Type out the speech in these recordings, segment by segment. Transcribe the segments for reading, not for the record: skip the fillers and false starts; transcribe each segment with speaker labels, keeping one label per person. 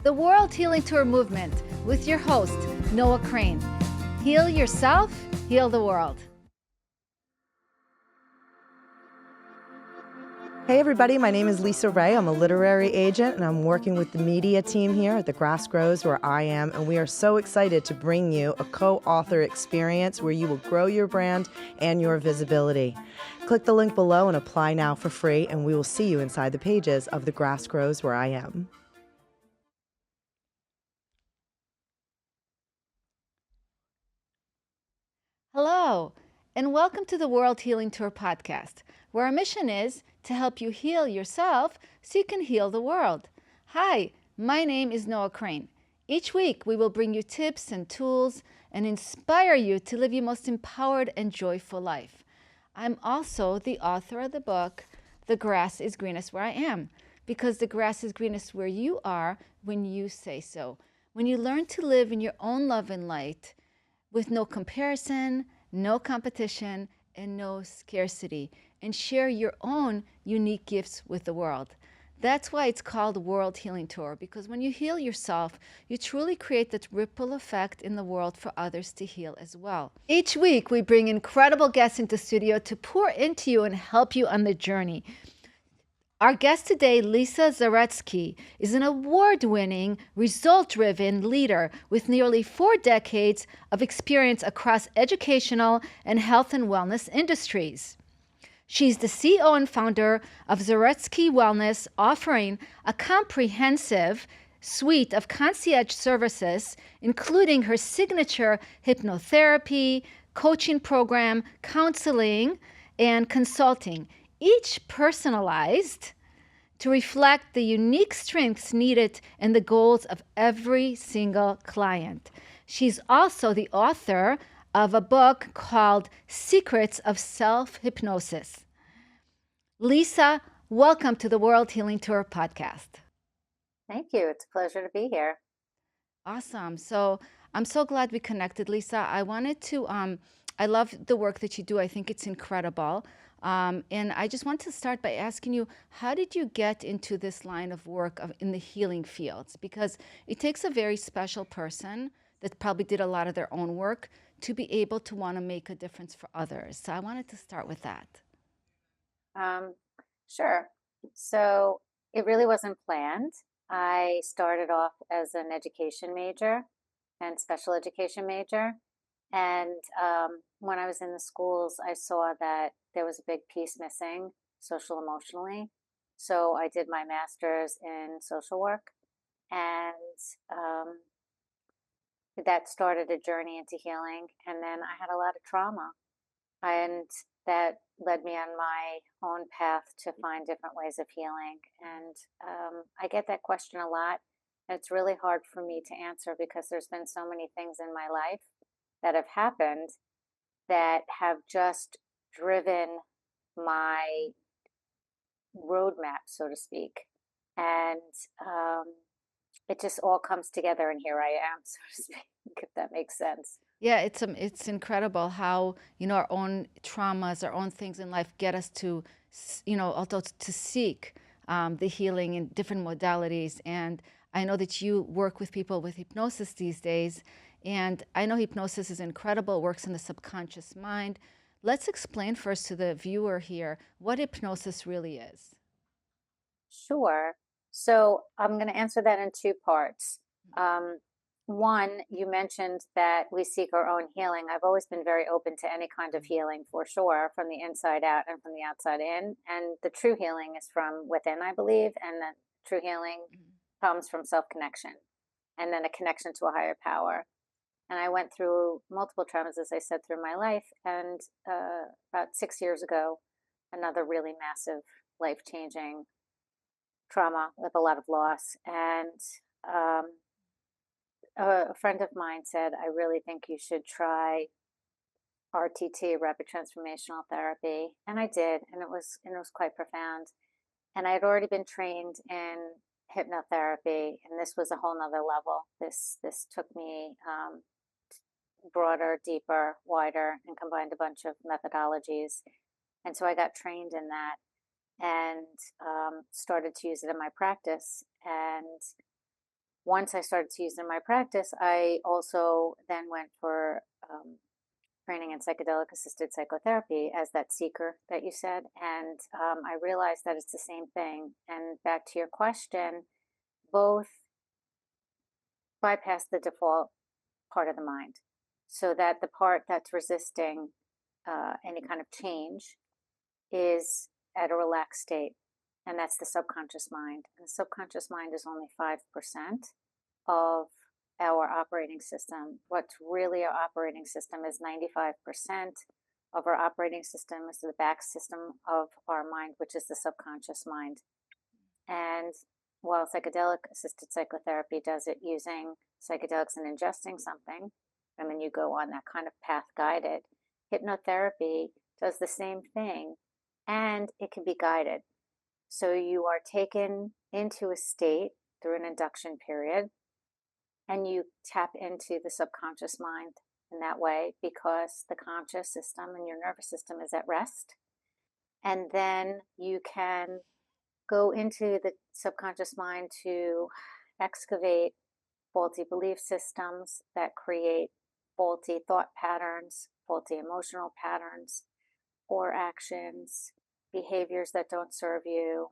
Speaker 1: The World Healing Tour movement with your host, Noah Crane. Heal yourself, heal the world.
Speaker 2: Hey everybody, my name is Lisa Ray. I'm a literary agent and I'm working with the media team here at The Grass Grows where I am, and we are so excited to bring you a co-author experience where you will grow your brand and your visibility. Click the link below and apply now for free, and we will see you inside the pages of The Grass Grows where I am.
Speaker 1: Hello, and welcome to the World Healing Tour podcast, where our mission is to help you heal yourself so you can heal the world. Hi, my name is Noah Crane. Each week, we will bring you tips and tools and inspire you to live your most empowered and joyful life. I'm also the author of the book, The Grass is Greenest Where I Am, because the grass is greenest where you are when you say so. When you learn to live in your own love and light, with no comparison, no competition, and no scarcity, and share your own unique gifts with the world. That's why it's called World Healing Tour, because when you heal yourself, you truly create that ripple effect in the world for others to heal as well. Each week, we bring incredible guests into studio to pour into you and help you on the journey. Our guest today, Lisa Zoretsky, is an award-winning, result-driven leader with nearly 4 decades of experience across educational and health and wellness industries. She's the CEO and founder of Zaretsky Wellness, offering a comprehensive suite of concierge services, including her signature hypnotherapy, coaching program, counseling, and consulting, each personalized to reflect the unique strengths needed and the goals of every single client. She's also the author of a book called Secrets of Self-Hypnosis. Lisa, welcome to the World Healing Tour podcast.
Speaker 3: Thank you. It's a pleasure to be here.
Speaker 1: Awesome. So I'm so glad we connected, Lisa. I wanted to, I love the work that you do. I think it's incredible. And I just want to start by asking you, how did you get into this line of work in the healing fields? Because it takes a very special person that probably did a lot of their own work to be able to want to make a difference for others. So I wanted to start with that.
Speaker 3: Sure. So it really wasn't planned. I started off as an education major and special education major. And when I was in the schools, I saw that there was a big piece missing, social emotionally. So I did my master's in social work, and that started a journey into healing. And then I had a lot of trauma, and that led me on my own path to find different ways of healing. And I get that question a lot. And it's really hard for me to answer because there's been so many things in my life that have happened that have just driven my roadmap, so to speak. And it just all comes together, and here I am, so to speak, if that makes sense.
Speaker 1: Yeah, it's incredible how, our own traumas, our own things in life get us to, also to seek the healing in different modalities. And I know that you work with people with hypnosis these days, and I know hypnosis is incredible, works in the subconscious mind. Let's explain first to the viewer here what hypnosis really is.
Speaker 3: Sure. So I'm going to answer that in 2 parts. One, you mentioned that we seek our own healing. I've always been very open to any kind of healing, for sure, from the inside out and from the outside in. And the true healing is from within, I believe. And the true healing comes from self-connection and then a connection to a higher power. And I went through multiple traumas, as I said, through my life. And about 6 years ago, another really massive, life-changing trauma with a lot of loss. And a friend of mine said, I really think you should try RTT, rapid transformational therapy. And I did, and it was quite profound. And I had already been trained in hypnotherapy, and this was a whole nother level. This took me broader, deeper, wider, and combined a bunch of methodologies. And so I got trained in that and started to use it in my practice. And once I started to use it in my practice, I also then went for training in psychedelic assisted psychotherapy as that seeker that you said. And I realized that it's the same thing. And back to your question, both bypass the default part of the mind so that the part that's resisting any kind of change is at a relaxed state. And that's the subconscious mind. And the subconscious mind is only 5% of our operating system. What's really our operating system is 95% of our operating system is the back system of our mind, which is the subconscious mind. And while psychedelic assisted psychotherapy does it using psychedelics and ingesting something, and then you go on that kind of path guided, hypnotherapy does the same thing and it can be guided. So you are taken into a state through an induction period and you tap into the subconscious mind in that way because the conscious system and your nervous system is at rest. And then you can go into the subconscious mind to excavate faulty belief systems that create faulty thought patterns, faulty emotional patterns, or actions, behaviors that don't serve you,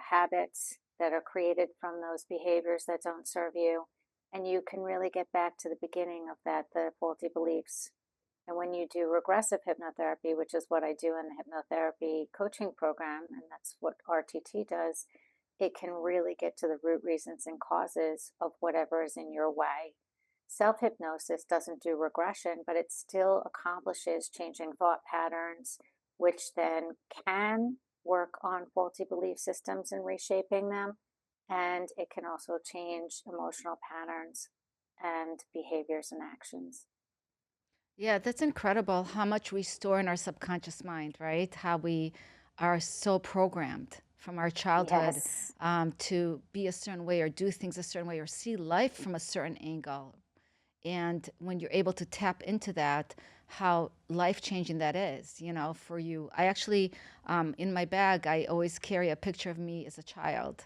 Speaker 3: habits that are created from those behaviors that don't serve you. And you can really get back to the beginning of that, the faulty beliefs. And when you do regressive hypnotherapy, which is what I do in the hypnotherapy coaching program, and that's what RTT does, it can really get to the root reasons and causes of whatever is in your way. Self hypnosis doesn't do regression, but it still accomplishes changing thought patterns, which then can work on faulty belief systems and reshaping them. And it can also change emotional patterns and behaviors and actions.
Speaker 1: Yeah, that's incredible how much we store in our subconscious mind, right? How we are so programmed from our childhood
Speaker 3: Yes.
Speaker 1: to be a certain way or do things a certain way or see life from a certain angle. And when you're able to tap into that, how life changing that is, for you. I actually, in my bag, I always carry a picture of me as a child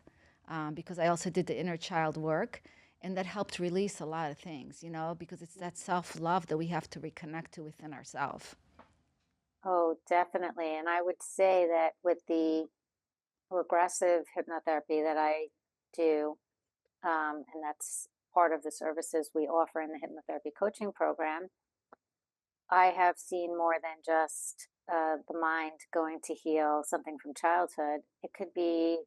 Speaker 1: because I also did the inner child work. And that helped release a lot of things, because it's that self love that we have to reconnect to within ourselves.
Speaker 3: Oh, definitely. And I would say that with the regressive hypnotherapy that I do, and that's part of the services we offer in the hypnotherapy coaching program, I have seen more than just the mind going to heal something from childhood. It could be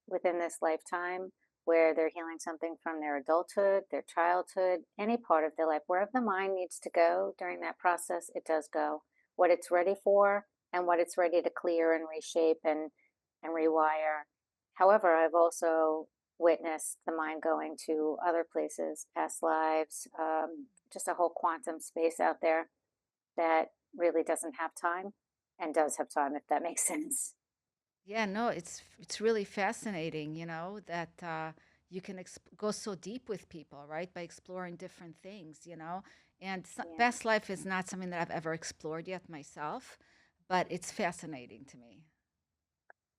Speaker 3: within this lifetime where they're healing something from their adulthood, their childhood, any part of their life. Wherever the mind needs to go during that process, it does go. What it's ready for and what it's ready to clear and reshape and rewire. However, I've also witnessed the mind going to other places, past lives, just a whole quantum space out there that really doesn't have time and does have time, if that makes sense.
Speaker 1: Yeah, no, it's really fascinating, that you can go so deep with people, right? By exploring different things, And
Speaker 3: Yeah.
Speaker 1: past life is not something that I've ever explored yet myself, but it's fascinating to me.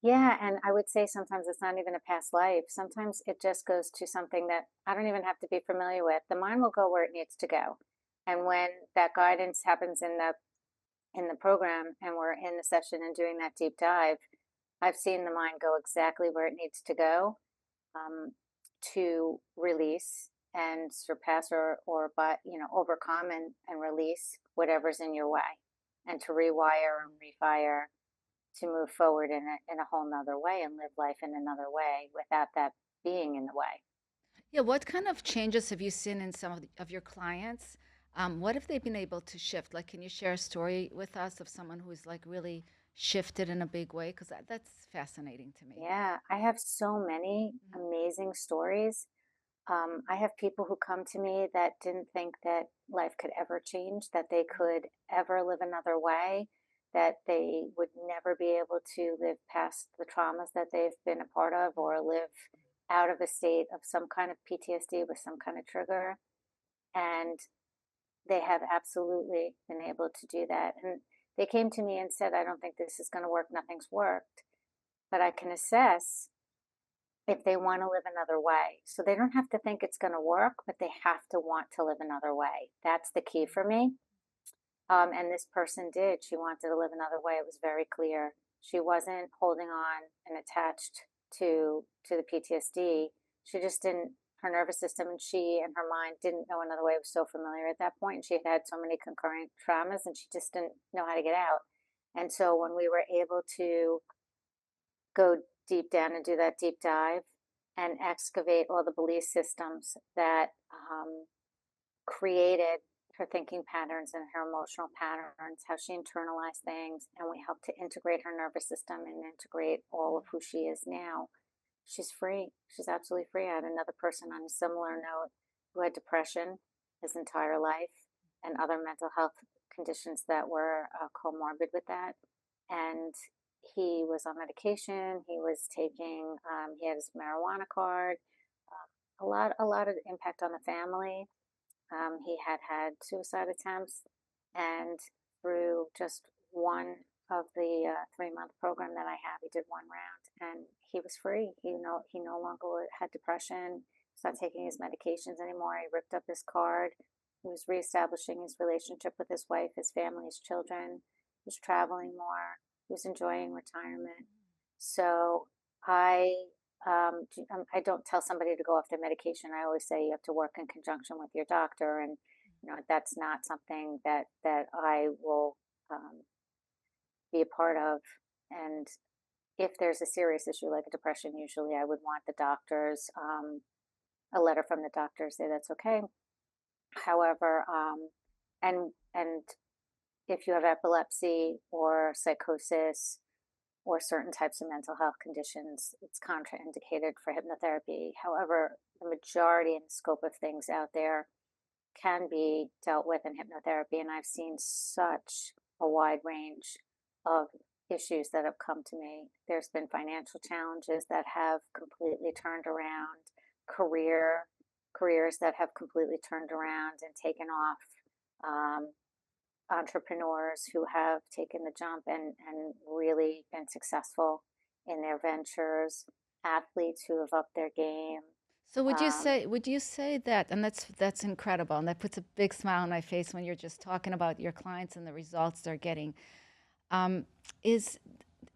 Speaker 3: Yeah, and I would say sometimes it's not even a past life. Sometimes it just goes to something that I don't even have to be familiar with. The mind will go where it needs to go. And when that guidance happens in the program and we're in the session and doing that deep dive, I've seen the mind go exactly where it needs to go um, to release and surpass or but overcome and release whatever's in your way and to rewire and refire to move forward in a whole nother way and live life in another way without that being in the way.
Speaker 1: Yeah, what kind of changes have you seen in some of your clients? What have they been able to shift? Like, can you share a story with us of someone who's like really shifted in a big way? Because that's fascinating to me.
Speaker 3: Yeah, I have so many
Speaker 1: Mhm.
Speaker 3: amazing stories. I have people who come to me that didn't think that life could ever change, that they could ever live another way, that they would never be able to live past the traumas that they've been a part of or live out of a state of some kind of PTSD with some kind of trigger. And they have absolutely been able to do that. And they came to me and said, I don't think this is going to work. Nothing's worked. But I can assess if they want to live another way. So they don't have to think it's going to work, but they have to want to live another way. That's the key for me. And this person did. She wanted to live another way. It was very clear. She wasn't holding on and attached to the PTSD. She just didn't. Her nervous system and she and her mind didn't know another way. It was so familiar at that point. She had so many concurrent traumas, and she just didn't know how to get out. And so when we were able to go deep down and do that deep dive and excavate all the belief systems that created her thinking patterns and her emotional patterns, how she internalized things, and we helped to integrate her nervous system and integrate all of who she is now. She's free. She's absolutely free. I had another person on a similar note who had depression his entire life and other mental health conditions that were comorbid with that. And he was on medication. He was taking. He had his marijuana card. A lot of impact on the family. He had had suicide attempts, and through just one of the 3-month program that I have, he did one round, and he was free. He no longer had depression. He's not taking his medications anymore. He ripped up his card. He was reestablishing his relationship with his wife, his family, his children. He was traveling more. He was enjoying retirement. So I I don't tell somebody to go off their medication. I always say you have to work in conjunction with your doctor, and that's not something that I will be a part of. And if there's a serious issue like a depression, usually I would want the doctors, a letter from the doctor say that's okay. However, and if you have epilepsy or psychosis or certain types of mental health conditions, it's contraindicated for hypnotherapy. However, the majority and scope of things out there can be dealt with in hypnotherapy, and I've seen such a wide range of issues that have come to me. There's been financial challenges that have completely turned around, careers that have completely turned around and taken off. Um, Entrepreneurs who have taken the jump and really been successful in their ventures, athletes who have upped their game.
Speaker 1: So
Speaker 3: Um,
Speaker 1: would you say that, and that's incredible, and that puts a big smile on my face when you're just talking about your clients and the results they're getting. Um, is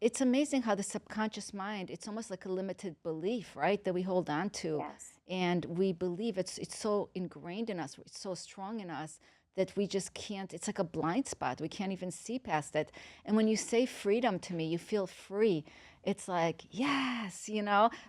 Speaker 1: It's amazing how the subconscious mind, it's almost like a limited belief, right, that we hold on to,
Speaker 3: yes,
Speaker 1: and we believe it's so ingrained in us, it's so strong in us that we just can't. It's like a blind spot. We can't even see past it. And when you say freedom to me, you feel free. It's like, yes,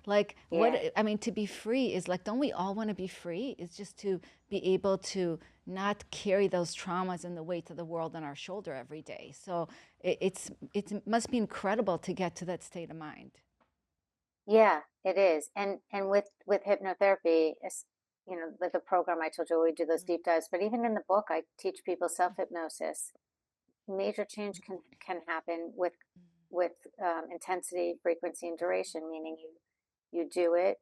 Speaker 1: like what
Speaker 3: yeah,
Speaker 1: I mean, to be free is like, don't we all want to be free? It's just to be able to not carry those traumas and the weight of the world on our shoulder every day. So it must be incredible to get to that state of mind.
Speaker 3: yeah, it is. And with hypnotherapy, it's, like the program I told you, we do those deep dives. But even in the book, I teach people self-hypnosis. Major change can happen with intensity, frequency, and duration. Meaning you do it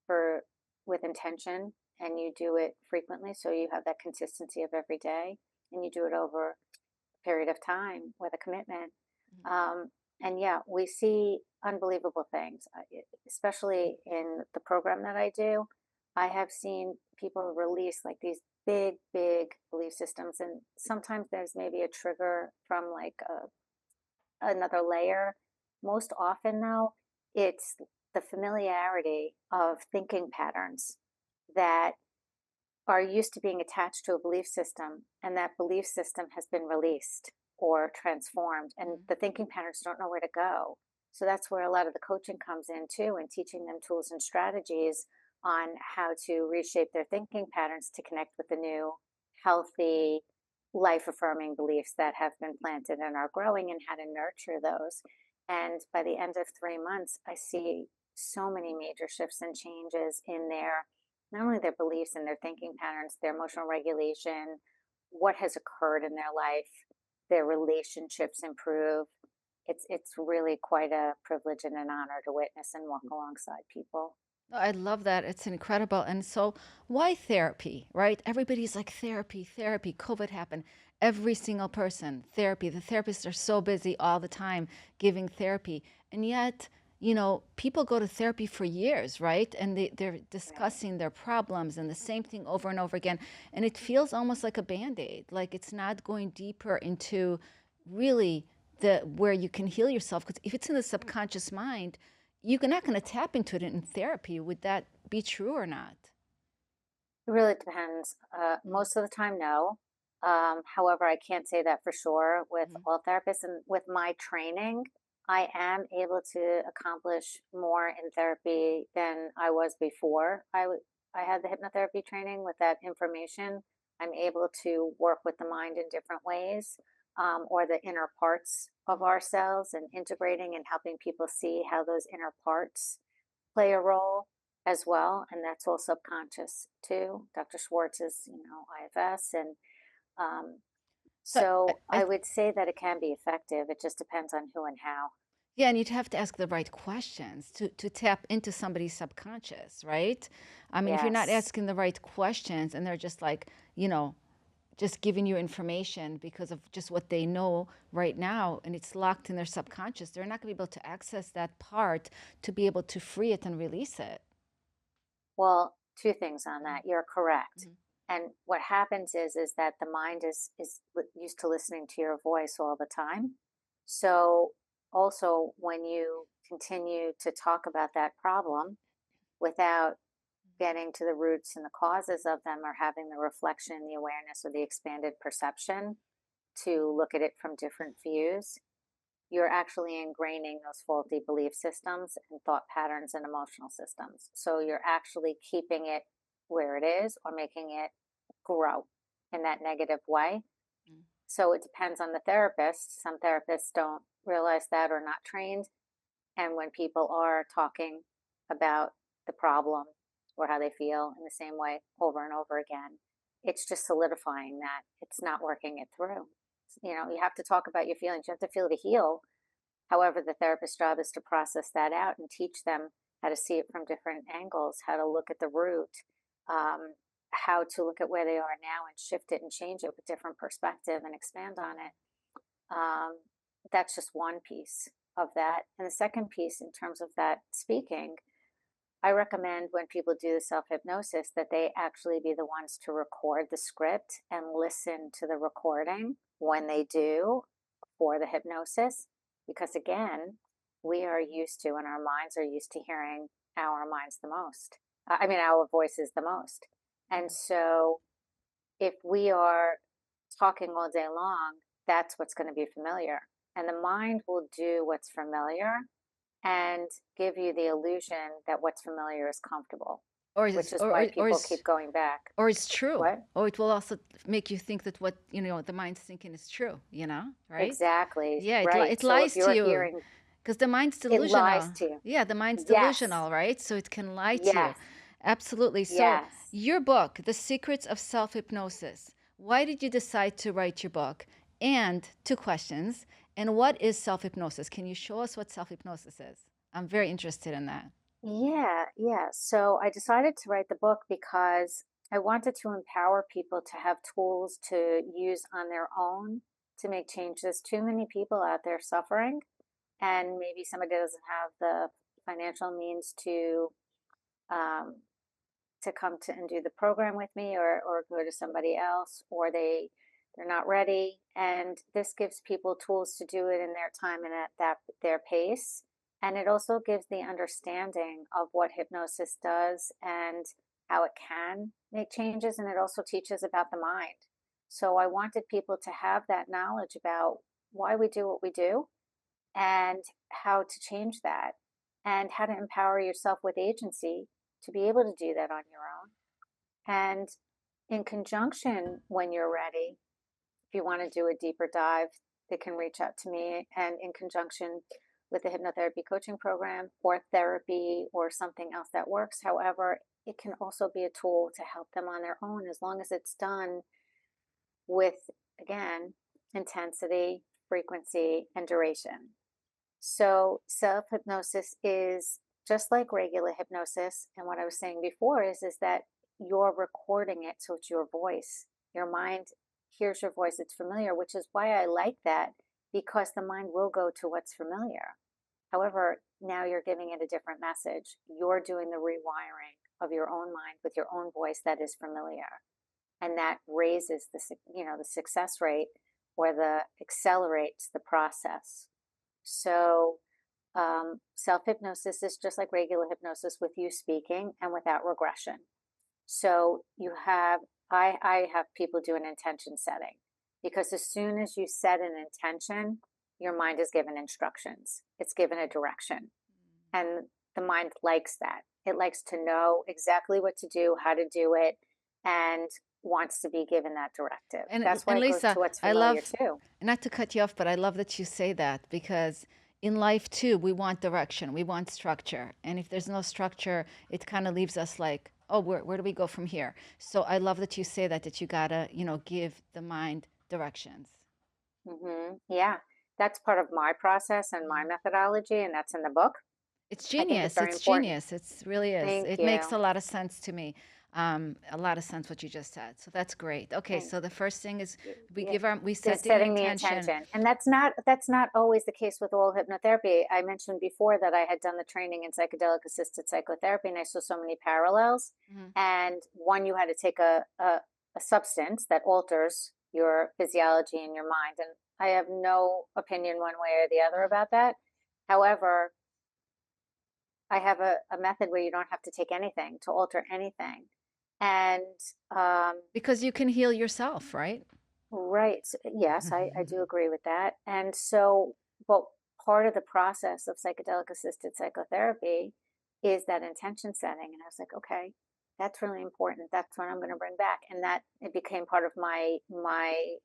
Speaker 3: for with intention, and you do it frequently, so you have that consistency of every day, and you do it over a period of time with a commitment. um, and yeah, we see unbelievable things, especially in the program that I do. I have seen people release like these big belief systems, and sometimes there's maybe a trigger from like another layer. Most often though, it's the familiarity of thinking patterns that are used to being attached to a belief system, and that belief system has been released or transformed, and the thinking patterns don't know where to go. So that's where a lot of the coaching comes in too, and teaching them tools and strategies on how to reshape their thinking patterns to connect with the new, healthy, life affirming beliefs that have been planted and are growing, and how to nurture those. And by the end of 3 months, I see so many major shifts and changes in their, not only their beliefs and their thinking patterns, their emotional regulation, what has occurred in their life, their relationships improve. It's really quite a privilege and an honor to witness and walk alongside people.
Speaker 1: Oh, I love that. It's incredible. And so, why therapy, right? Everybody's like, therapy, therapy. COVID happened. Every single person, therapy. The therapists are so busy all the time giving therapy. And yet, people go to therapy for years, right? And they're
Speaker 3: Right.
Speaker 1: discussing their problems and the same thing over and over again. And it feels almost like a band-aid, like it's not going deeper into really the where you can heal yourself. Because if it's in the subconscious mind, you're not going to tap into it in therapy. Would that be true or not?
Speaker 3: It really depends. Most of the time, no. However, I can't say that for sure with
Speaker 1: Mhm.
Speaker 3: all therapists. And with my training, I am able to accomplish more in therapy than I was before. I had the hypnotherapy training with that information. I'm able to work with the mind in different ways, or the inner parts of ourselves, and integrating and helping people see how those inner parts play a role as well, and that's all subconscious too. Dr. Schwartz is, IFS, and um,
Speaker 1: So
Speaker 3: so I would say that it can be effective. It just depends on who and how.
Speaker 1: yeah, and you'd have to ask the right questions to tap into somebody's subconscious, right? I mean, if you're not
Speaker 3: Yes.
Speaker 1: asking the right questions and they're just like, you know, just giving you information because of just what they know right now and it's locked in their subconscious, they're not going to be able to access that part to be able to free it and release it.
Speaker 3: Well, two things on that. You're correct.
Speaker 1: Mhm.
Speaker 3: And what happens is that the mind is used to listening to your voice all the time. So also when you continue to talk about that problem without getting to the roots and the causes of them, or having the reflection, the awareness, or the expanded perception to look at it from different views, you're actually ingraining those faulty belief systems and thought patterns and emotional systems. So you're actually keeping it where it is or making it grow in that negative way.
Speaker 1: Mm.
Speaker 3: So it depends on the therapist. Some therapists don't realize that or not trained. And when people are talking about the problem or how they feel in the same way over and over again, it's just solidifying that it's not working it through. You have to talk about your feelings. You have to feel to heal. However, the therapist's job is to process that out and teach them how to see it from different angles, how to look at the root, um, how to look at where they are now and shift it and change it with different perspective and expand on it. Um, that's just one piece of that. And the second piece, in terms of that speaking, I recommend when people do the self hypnosis that they actually be the ones to record the script and listen to the recording when they do for the hypnosis. Because again, we are used to, and our minds are used to hearing our minds the most. I mean, our voices the most. And so if we are talking all day long, that's what's going to be familiar. And the mind will do what's familiar and give you the illusion that what's familiar is comfortable,
Speaker 1: Or
Speaker 3: which
Speaker 1: is
Speaker 3: is why
Speaker 1: or
Speaker 3: people
Speaker 1: is
Speaker 3: keep going back.
Speaker 1: or it's true.
Speaker 3: What?
Speaker 1: Or it will also make you think that what, the mind's thinking is true, right?
Speaker 3: Exactly.
Speaker 1: Yeah,
Speaker 3: Right.
Speaker 1: it
Speaker 3: So if
Speaker 1: lies to
Speaker 3: you're
Speaker 1: you
Speaker 3: hearing,
Speaker 1: because the mind's
Speaker 3: it lies
Speaker 1: delusional.
Speaker 3: to you.
Speaker 1: Yeah, the mind's
Speaker 3: Yes.
Speaker 1: delusional, right? So it can lie to you.
Speaker 3: Yes.
Speaker 1: Absolutely. So,
Speaker 3: Yes.
Speaker 1: your book, The Secrets of Self-Hypnosis. Why did you decide to write your book? And two questions. And what is self-hypnosis? Can you show us what self-hypnosis is? I'm very interested in that.
Speaker 3: Yeah. Yeah. So I decided to write the book because I wanted to empower people to have tools to use on their own to make changes. Too many people out there suffering, and maybe somebody doesn't have the financial means um, to come to and do the program with me, or go to somebody else, or they're not ready, and this gives people tools to do it in their time and at their pace. And it also gives the understanding of what hypnosis does and how it can make changes, and it also teaches about the mind. So I wanted people to have that knowledge about why we do what we do and how to change that, and how to empower yourself with agency to be able to do that on your own. And in conjunction, when you're ready, if you want to do a deeper dive, they can reach out to me. And in conjunction with the hypnotherapy coaching program or therapy or something else that works, however, it can also be a tool to help them on their own, as long as it's done with, again, intensity, frequency, and duration. So self hypnosis is just like regular hypnosis. And what I was saying before is that you're recording it, so it's your voice. Your mind hears your voice, it's familiar, which is why I like that, because the mind will go to what's familiar. However, now you're giving it a different message. You're doing the rewiring of your own mind with your own voice that is familiar. And that raises the success rate, or the accelerates the process. So self-hypnosis is just like regular hypnosis, with you speaking and without regression. So I have people do an intention setting, because as soon as you set an intention, your mind is given instructions. It's given a direction. And the mind likes that. It likes to know exactly what to do, how to do it, and wants to be given that directive. That's why
Speaker 1: And
Speaker 3: it goes
Speaker 1: Lisa,
Speaker 3: to what's
Speaker 1: I
Speaker 3: familiar
Speaker 1: love,
Speaker 3: too.
Speaker 1: not to cut you off, but I love that you say that, because in life too, we want direction, we want structure. And if there's no structure, it kind of leaves us like, oh, where do we go from here? So I love that you say that you gotta, give the mind directions.
Speaker 3: Yeah, that's part of my process and my methodology, and that's in the book.
Speaker 1: It's
Speaker 3: I think it's
Speaker 1: genius.
Speaker 3: very
Speaker 1: It's
Speaker 3: important.
Speaker 1: genius. It really is.
Speaker 3: Thank
Speaker 1: It makes
Speaker 3: you.
Speaker 1: a lot of sense to me. A lot of sense what you just said. So that's great. Okay,
Speaker 3: Thank
Speaker 1: so the first thing is
Speaker 3: Yeah,
Speaker 1: we set
Speaker 3: just
Speaker 1: the
Speaker 3: setting the
Speaker 1: intention.
Speaker 3: intention. And that's not always the case with all hypnotherapy. I mentioned before that I had done the training in psychedelic assisted psychotherapy, and I saw so many parallels.
Speaker 1: Mhm.
Speaker 3: And one, you had to take a substance that alters your physiology and your mind. And I have no opinion one way or the other about that. However, I have a method where you don't have to take anything to alter anything. And
Speaker 1: Because you can heal yourself, right?
Speaker 3: right. Yes, I do agree with that. And so, but part of the process of psychedelic assisted psychotherapy is that intention setting. And I was like, okay, that's really important. That's what I'm going to bring back. And that it became part of my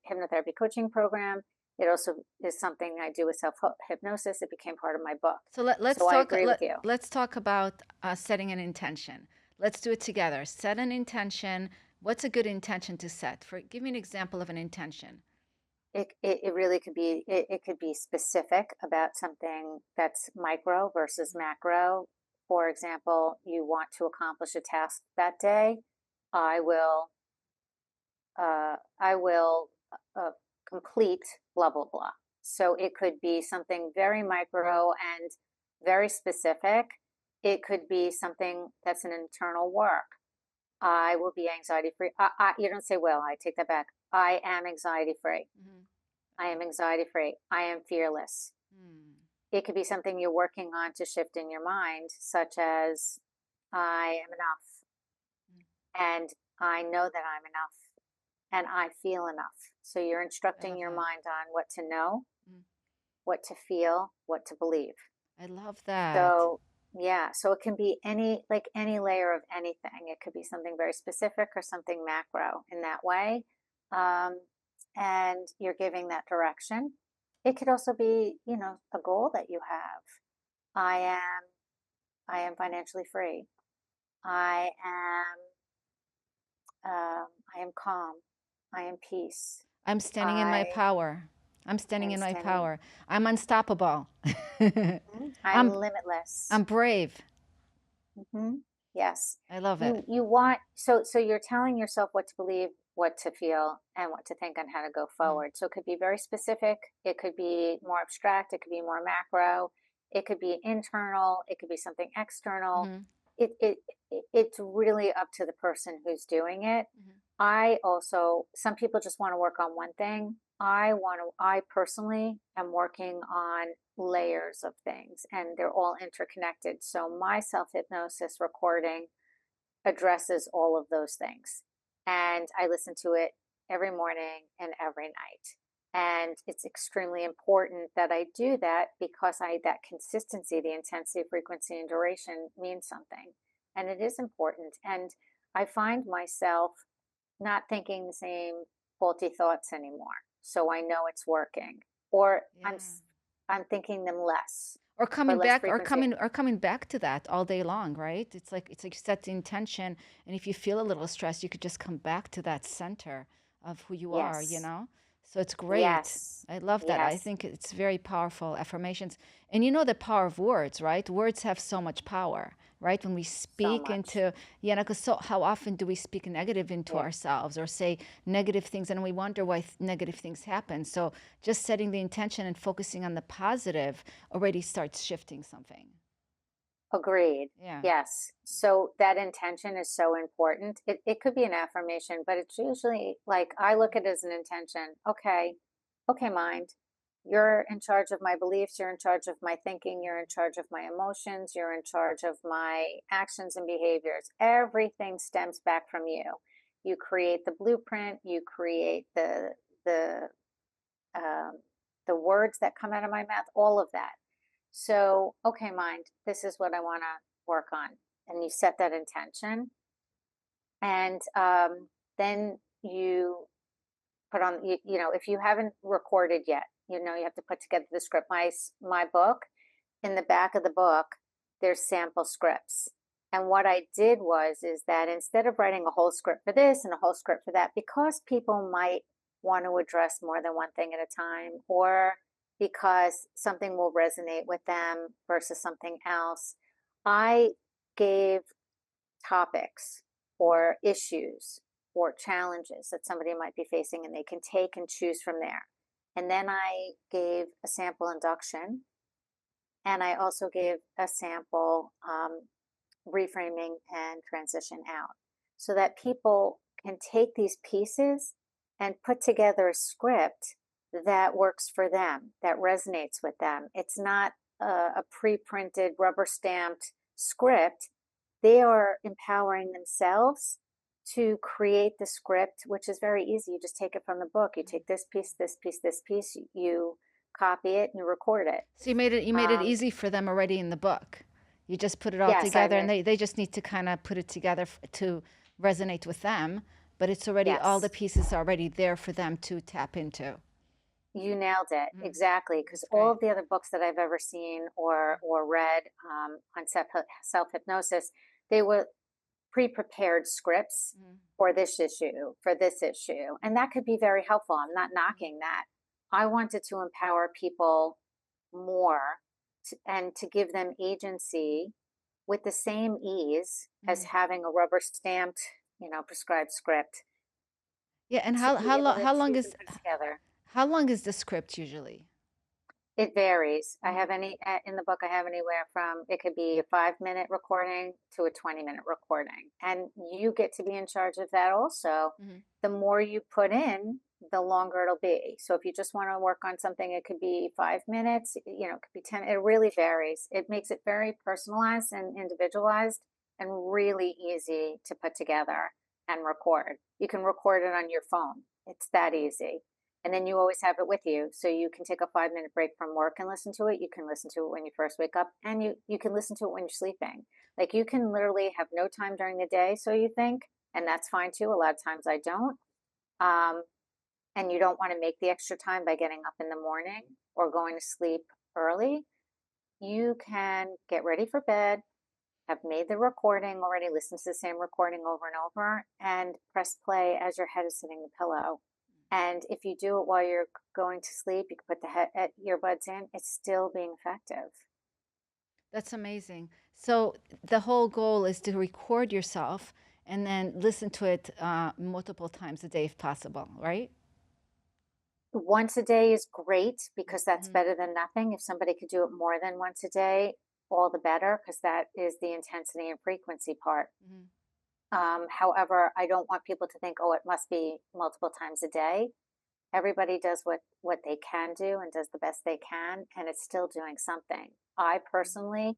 Speaker 3: hypnotherapy coaching program. It also is something I do with self hypnosis. It became part of my book.
Speaker 1: So let's
Speaker 3: So I
Speaker 1: talk.
Speaker 3: agree with you.
Speaker 1: Let's talk about setting an intention. Let's do it together. Set an intention. What's a good intention to set? Give me an example of an intention.
Speaker 3: It really could be, it could be specific about something that's micro versus macro. For example, you want to accomplish a task that day. I will complete blah blah blah. So it could be something very micro and very specific. It could be something that's an internal work. I will be anxiety free. You don't say, well, I take that back. I am anxiety free.
Speaker 1: Mm-hmm.
Speaker 3: I am anxiety free. I am fearless. It could be something you're working on to shift in your mind, such as I am enough, and I know that I'm enough, and I feel enough. So you're
Speaker 1: I
Speaker 3: instructing
Speaker 1: love
Speaker 3: your
Speaker 1: that.
Speaker 3: mind on what to know,
Speaker 1: Mm.
Speaker 3: what to feel, what to believe.
Speaker 1: I love that.
Speaker 3: So yeah, so it can be any layer of anything. It could be something very specific or something macro in that way. Um, and you're giving that direction. It could also be, a goal that you have. I am I am financially free. I I am calm. I am peace.
Speaker 1: I'm standing in my
Speaker 3: I
Speaker 1: power. I'm standing
Speaker 3: am
Speaker 1: in my
Speaker 3: standing.
Speaker 1: power. I'm unstoppable.
Speaker 3: I'm
Speaker 1: I'm
Speaker 3: limitless.
Speaker 1: I'm brave.
Speaker 3: hmm Yes.
Speaker 1: I love it.
Speaker 3: You want, so you're telling yourself what to believe, what to feel, and what to think on how to go
Speaker 1: Mm.
Speaker 3: forward. So it could be very specific, it could be more abstract, it could be more macro, it could be internal, it could be something external.
Speaker 1: Mhm.
Speaker 3: It's really up to the person who's doing it.
Speaker 1: Mhm.
Speaker 3: Some people just want to work on one thing. I personally am working on layers of things, and they're all interconnected. So my self-hypnosis recording addresses all of those things. And I listen to it every morning and every night. And it's extremely important that I do that, because that consistency, the intensity, frequency, and duration means something. And it is important. And I find myself not thinking the same faulty thoughts anymore. So I know it's working. Or
Speaker 1: Yeah.
Speaker 3: I'm thinking them less,
Speaker 1: Or
Speaker 3: or
Speaker 1: coming
Speaker 3: less
Speaker 1: back
Speaker 3: frequency.
Speaker 1: or coming back to that all day long, right? It's like you set the intention, and if you feel a little stressed, you could just come back to that center of who you are, you
Speaker 3: Yes.
Speaker 1: know? So it's great.
Speaker 3: Yes.
Speaker 1: I love that. I
Speaker 3: Yes.
Speaker 1: think it's very powerful affirmations. And you know the power of words, right? Words have so much power, right? When we
Speaker 3: So
Speaker 1: speak
Speaker 3: much.
Speaker 1: into, because so how often do we speak negative into
Speaker 3: Yeah.
Speaker 1: ourselves or say negative things, and we wonder why negative things happen. So just setting the intention and focusing on the positive already starts shifting something.
Speaker 3: Agreed.
Speaker 1: Yeah.
Speaker 3: Yes. So that intention is so important. It could be an affirmation, but it's usually like I look at it as an intention. Okay, okay, mind. You're in charge of my beliefs. You're in charge of my thinking. You're in charge of my emotions. You're in charge of my actions and behaviors. Everything stems back from you. You create the blueprint. You create the um, the words that come out of my mouth. All of that. So, okay, mind, this is what I want to work on. And you set that intention. And then you put on, if you haven't recorded yet, you have to put together the script. My book, in the back of the book, there's sample scripts. And what I did is that instead of writing a whole script for this and a whole script for that, because people might want to address more than one thing at a time, or because something will resonate with them versus something else, I gave topics or issues or challenges that somebody might be facing, and they can take and choose from there. And then I gave a sample induction, and I also gave a sample reframing and transition out, so that people can take these pieces and put together a script that works for them, that resonates with them. It's not a pre printed, rubber stamped script. They are empowering themselves to create the script, which is very easy. You just take it from the book. You take this piece, this piece, this piece, you copy it, and you record it.
Speaker 1: So you made it easy for them already in the book. You just put it all
Speaker 3: Yes, I
Speaker 1: together, and
Speaker 3: mean,
Speaker 1: they just need to kind of put it together to resonate with them. But it's already all the
Speaker 3: yes.
Speaker 1: pieces are already there for them to tap into.
Speaker 3: You nailed it
Speaker 1: Mm,
Speaker 3: exactly, because
Speaker 1: that's
Speaker 3: all
Speaker 1: great.
Speaker 3: of the other books that I've ever seen or read on self hypnosis, they were pre-prepared scripts
Speaker 1: Mm.
Speaker 3: for this issue, for this issue, and that could be very helpful. I'm not knocking that. I wanted to empower people more and to give them agency with the same ease as
Speaker 1: Mhm.
Speaker 3: having a rubber stamped, prescribed script
Speaker 1: Yeah, and
Speaker 3: to
Speaker 1: how
Speaker 3: be
Speaker 1: how
Speaker 3: able
Speaker 1: long
Speaker 3: to
Speaker 1: how long
Speaker 3: choose
Speaker 1: is
Speaker 3: and put together.
Speaker 1: how long is the script usually?
Speaker 3: It varies. I
Speaker 1: Mhm.
Speaker 3: have in the book, I have anywhere from it could be a 5 minute recording to a 20-minute recording. And you get to be in charge of that also.
Speaker 1: Mhm.
Speaker 3: The more you put in, the longer it'll be. So if you just want to work on something, it could be 5 minutes, it could be 10. It really varies. It makes it very personalized and individualized and really easy to put together and record. You can record it on your phone. It's that easy, and then you always have it with you, so you can take a 5 minute break from work and listen to it. You can listen to it when you first wake up, and you can listen to it when you're sleeping. Like, you can literally have no time during the day, so you think, and that's fine too. A lot of times I don't. um, and you don't want to make the extra time by getting up in the morning or going to sleep early. You can get ready for bed, have made the recording already, listen to the same recording over and over, and press play as your head is hitting the pillow. And if you do it while you're going to sleep, you can put the earbuds in, it's still being effective.
Speaker 1: That's amazing. So the whole goal is to record yourself and then listen to it multiple times a day if possible, right?
Speaker 3: Once a day is great because that's
Speaker 1: Mhm.
Speaker 3: better than nothing. If somebody could do it more than once a day, all the better, because that is the intensity and frequency part.
Speaker 1: Mhm.
Speaker 3: However, I don't want people to think, oh, it must be multiple times a day. Everybody does what they can do and does the best they can, and it's still doing something. I personally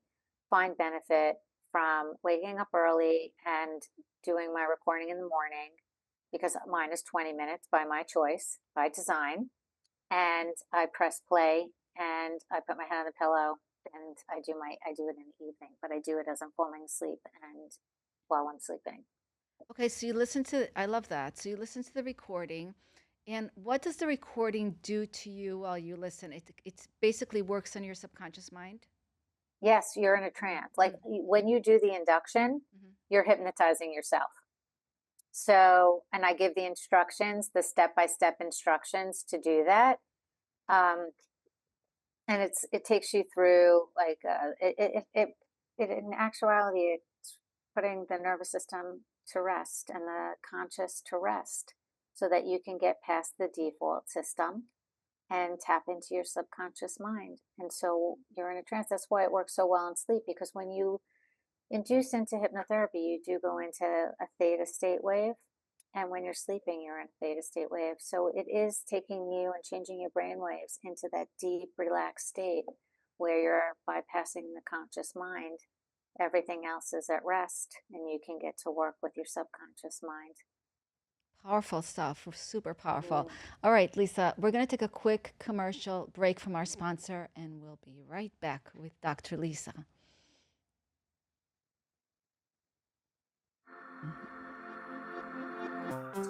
Speaker 3: find benefit from waking up early and doing my recording in the morning, because mine is 20 minutes by my choice, by design, and I press play and I put my head on the pillow and I do it in the evening, but I do it as I'm falling asleep and while I'm sleeping.
Speaker 1: Okay, so I love that. So you listen to the recording, and what does the recording do to you while you listen? It basically works on your subconscious mind.
Speaker 3: Yes, you're in a
Speaker 1: Mhm.
Speaker 3: trance. Like, when you do the induction,
Speaker 1: Mhm.
Speaker 3: you're hypnotizing yourself. So, and I give the instructions, the step-by-step instructions to do that. Um, and it takes you through like in actuality, it's putting the nervous system to rest and the conscious to rest so that you can get past the default system and tap into your subconscious mind. And so you're in a trance. That's why it works so well in sleep, because when you induce into hypnotherapy, you do go into a theta state wave. And when you're sleeping, you're in a theta state wave. So it is taking you and changing your brain waves into that deep, relaxed state where you're bypassing the conscious mind. Everything else is at rest, and you can get to work with your subconscious mind.
Speaker 1: Powerful stuff, super powerful.
Speaker 3: Mm.
Speaker 1: All right, Lisa, we're going to take a quick commercial break from our sponsor, and we'll be right back with Dr. Lisa.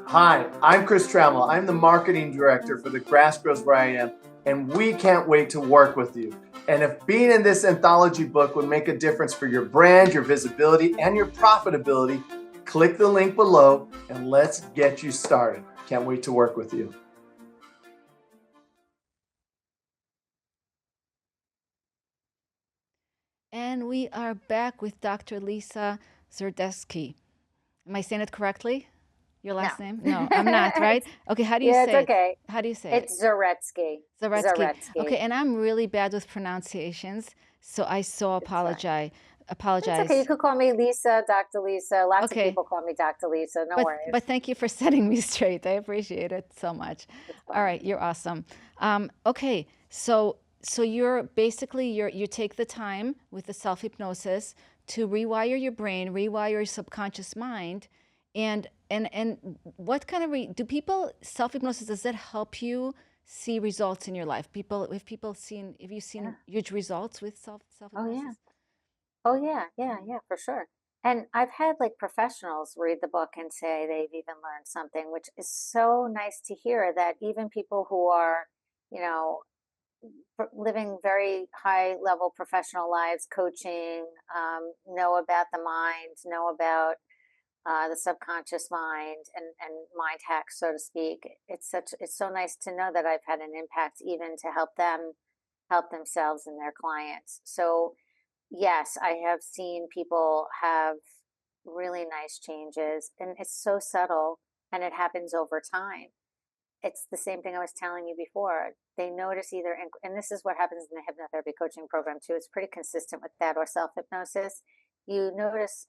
Speaker 4: Hi, I'm Chris Trammell. I'm the marketing director for The Grass Grows Where I Am, and we can't wait to work with you. And if being in this anthology book would make a difference for your brand, your visibility, and your profitability, click the link below and let's get you started. Can't wait to work with you.
Speaker 1: And we are back with Dr. Lisa Zoretsky. Am I saying it correctly? Your last name? No, I'm not, right? Okay, how do you
Speaker 3: Yeah,
Speaker 1: say
Speaker 3: it's okay.
Speaker 1: it? How do you say
Speaker 3: It's Zaretsky.
Speaker 1: it? Zaretsky. Okay,
Speaker 3: Zaretsky.
Speaker 1: and I'm really bad with pronunciations, so I so
Speaker 3: It's fine.
Speaker 1: apologize.
Speaker 3: It's okay. You could call me Lisa, Dr. Lisa. Lots of
Speaker 1: Okay.
Speaker 3: people call me Dr. Lisa. No worries.
Speaker 1: But thank you for setting me straight. I appreciate it so much.
Speaker 3: It's
Speaker 1: All
Speaker 3: fine.
Speaker 1: right, you're awesome. Okay, so you're basically you take the time with the self hypnosis to rewire your brain, rewire your subconscious mind, and what kind of do people self hypnosis, does that help you see results in your life? Have you seen huge results with self
Speaker 3: Oh,
Speaker 1: hypnosis?
Speaker 3: yeah. Oh, yeah. Yeah, for sure. And I've had like professionals read the book and say they've even learned something, which is so nice to hear, that even people who are, you know, living very high level professional lives, coaching, know about the mind, know about the subconscious mind, and mind hacks, so to speak. It's so nice to know that I've had an impact even to help them help themselves and their clients. So yes, I have seen people have really nice changes, and it's so subtle, and it happens over time. It's the same thing I was telling you before. They notice either, and this is what happens in the hypnotherapy coaching program too. It's pretty consistent with that, or self hypnosis. You notice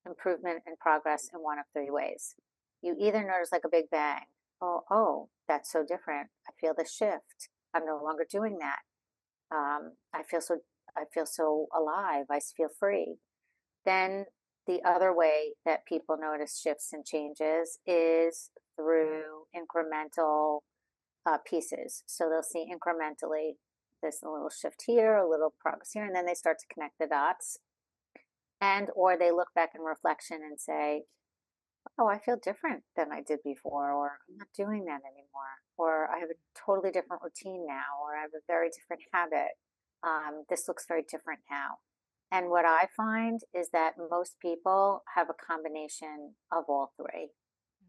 Speaker 3: improvement and progress in one of three ways. You either notice like a big bang. Oh, that's so different. I feel the shift. I'm no longer doing that. I feel so. I feel so alive. I feel free. Then the other way that people notice shifts and changes is through incremental pieces. So they'll see incrementally there's a little shift here, a little progress here, and then they start to connect the dots. And or they look back in reflection and say, oh, I feel different than I did before, or I'm not doing that anymore, or I have a totally different routine now, or I have a very different habit. This looks very different now. And what I find is that most people have a combination of all three,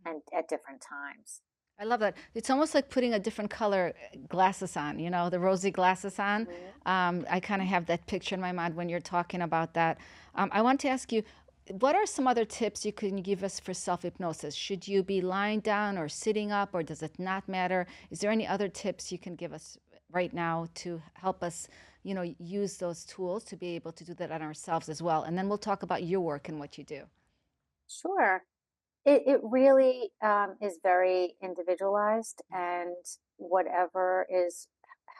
Speaker 3: and at different times.
Speaker 1: I love that. It's almost like putting a different color glasses on, the rosy glasses on. I kind of have that picture in my mind when you're talking about that. I want to ask you, what are some other tips you can give us for self-hypnosis? Should you be lying down or sitting up, or does it not matter? Is there any other tips you can give us right now to help us, use those tools to be able to do that on ourselves as well? And then we'll talk about your work and what you do.
Speaker 3: Sure. It really is very individualized, and whatever is